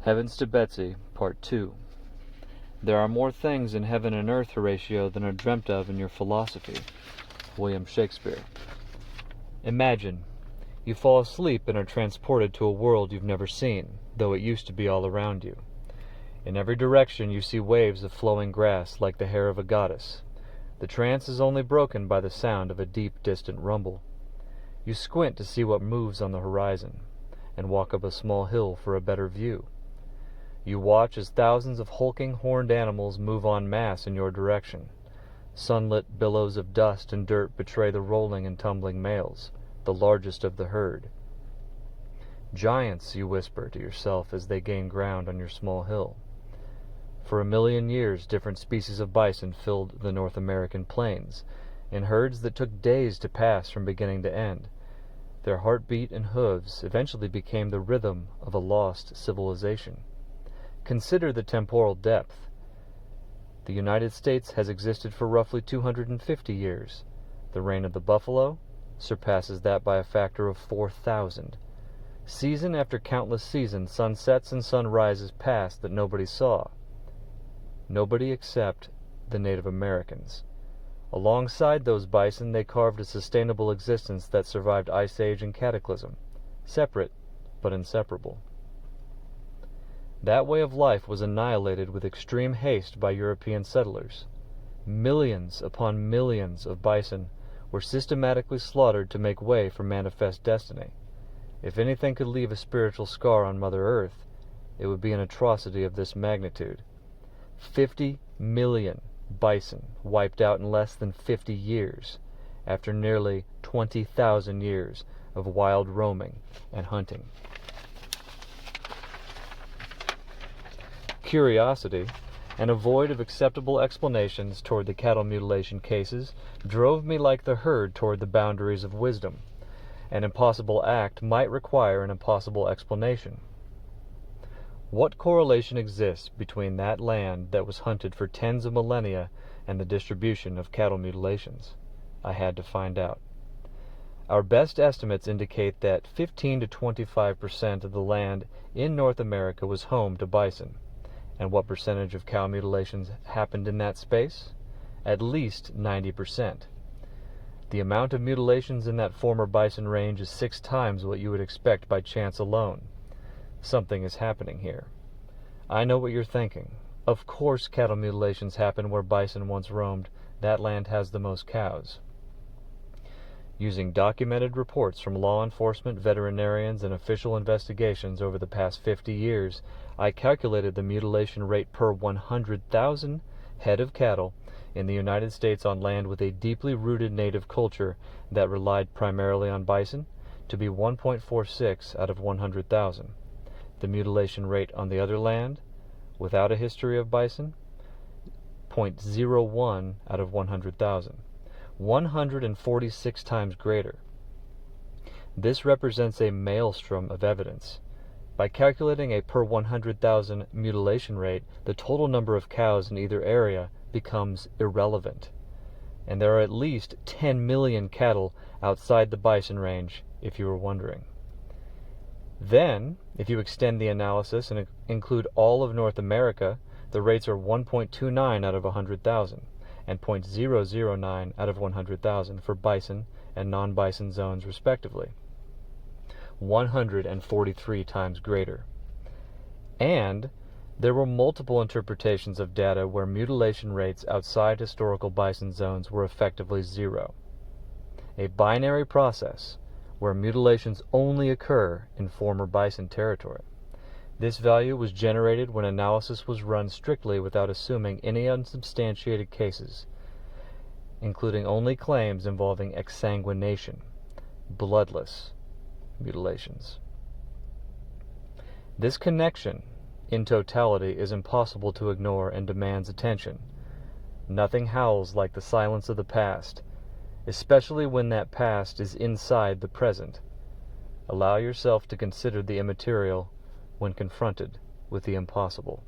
Heavens to Betsy, Part 2. There are more things in heaven and earth, Horatio, than are dreamt of in your philosophy. William Shakespeare. Imagine, you fall asleep and are transported to a world you've never seen, though it used to be all around you. In every direction you see waves of flowing grass like the hair of a goddess. The trance is only broken by the sound of a deep, distant rumble. You squint to see what moves on the horizon, and walk up a small hill for a better view. You watch as thousands of hulking, horned animals move en masse in your direction. Sunlit billows of dust and dirt betray the rolling and tumbling males, the largest of the herd. Giants, you whisper to yourself as they gain ground on your small hill. For 1,000,000 years, different species of bison filled the North American plains, in herds that took days to pass from beginning to end. Their heartbeat and hooves eventually became the rhythm of a lost civilization. Consider the temporal depth. The United States has existed for roughly 250 years. The reign of the buffalo surpasses that by a factor of 4,000. Season after countless season, sunsets and sunrises passed that nobody saw. Nobody except the Native Americans. Alongside those bison, they carved a sustainable existence that survived Ice Age and Cataclysm, separate but inseparable. That way of life was annihilated with extreme haste by European settlers. Millions upon millions of bison were systematically slaughtered to make way for manifest destiny. If anything could leave a spiritual scar on Mother Earth, it would be an atrocity of this magnitude. 50 million bison wiped out in less than 50 years, after nearly 20,000 years of wild roaming and hunting. Curiosity, and a void of acceptable explanations toward the cattle mutilation cases, drove me like the herd toward the boundaries of wisdom. An impossible act might require an impossible explanation. What correlation exists between that land that was hunted for tens of millennia and the distribution of cattle mutilations? I had to find out. Our best estimates indicate that 15 to 25% of the land in North America was home to bison. And what percentage of cow mutilations happened in that space? At least 90%. The amount of mutilations in that former bison range is 6 times what you would expect by chance alone. Something is happening here. I know what you're thinking. Of course cattle mutilations happen where bison once roamed. That land has the most cows. Using documented reports from law enforcement, veterinarians, and official investigations over the past 50 years, I calculated the mutilation rate per 100,000 head of cattle in the United States on land with a deeply rooted native culture that relied primarily on bison to be 1.46 out of 100,000. The mutilation rate on the other land, without a history of bison, 0.01 out of 100,000. 146 times greater. This represents a maelstrom of evidence. By calculating a per 100,000 mutilation rate, the total number of cows in either area becomes irrelevant. And there are at least 10 million cattle outside the bison range, if you were wondering. Then, if you extend the analysis and include all of North America, the rates are 1.29 out of 100,000. and 0.009 out of 100,000 for bison and non-bison zones respectively. 143 times greater. And there were multiple interpretations of data where mutilation rates outside historical bison zones were effectively zero. A binary process where mutilations only occur in former bison territory. This value was generated when analysis was run strictly without assuming any unsubstantiated cases, including only claims involving exsanguination, bloodless mutilations. This connection, in totality, is impossible to ignore and demands attention. Nothing howls like the silence of the past, especially when that past is inside the present. Allow yourself to consider the immaterial when confronted with the impossible.